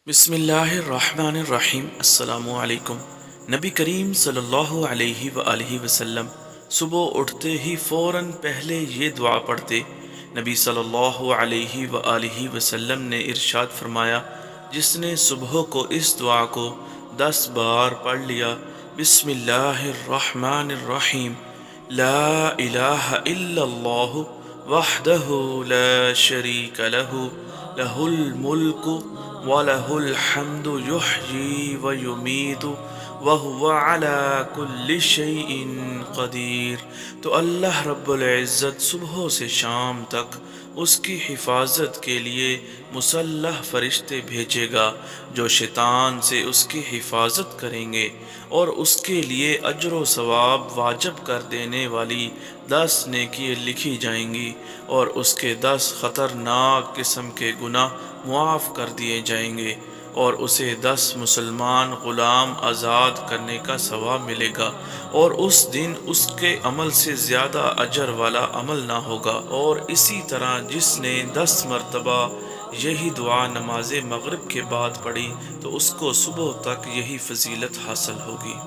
بسم اللہ الرحمن الرحیم۔ السلام علیکم۔ نبی کریم صلی اللہ علیہ وآلہ وسلم صبح اٹھتے ہی فوراً پہلے یہ دعا پڑھتے۔ نبی صلی اللہ علیہ وآلہ وسلم نے ارشاد فرمایا، جس نے صبح کو اس دعا کو 10 بار پڑھ لیا، بسم اللہ الرحمن الرحیم، لا الہ الا اللہ وحدہ لا شریک لہ، لہ الملک وَلَهُ الْحَمْدُ يُحْيِي وَيُمِيتُ وَهُوَ عَلَى كُلِّ شَيْءٍ قدیر۔ تو اللہ رب العزت صبح سے شام تک اس کی حفاظت کے لیے مسلح فرشتے بھیجے گا جو شیطان سے اس کی حفاظت کریں گے، اور اس کے لیے اجر و ثواب واجب کر دینے والی 10 نیکیاں لکھی جائیں گی، اور اس کے 10 خطرناک قسم کے گناہ معاف کر دیے جائیں گے، اور اسے 10 مسلمان غلام آزاد کرنے کا ثواب ملے گا، اور اس دن اس کے عمل سے زیادہ اجر والا عمل نہ ہوگا۔ اور اسی طرح جس نے 10 مرتبہ یہی دعا نماز مغرب کے بعد پڑھی تو اس کو صبح تک یہی فضیلت حاصل ہوگی۔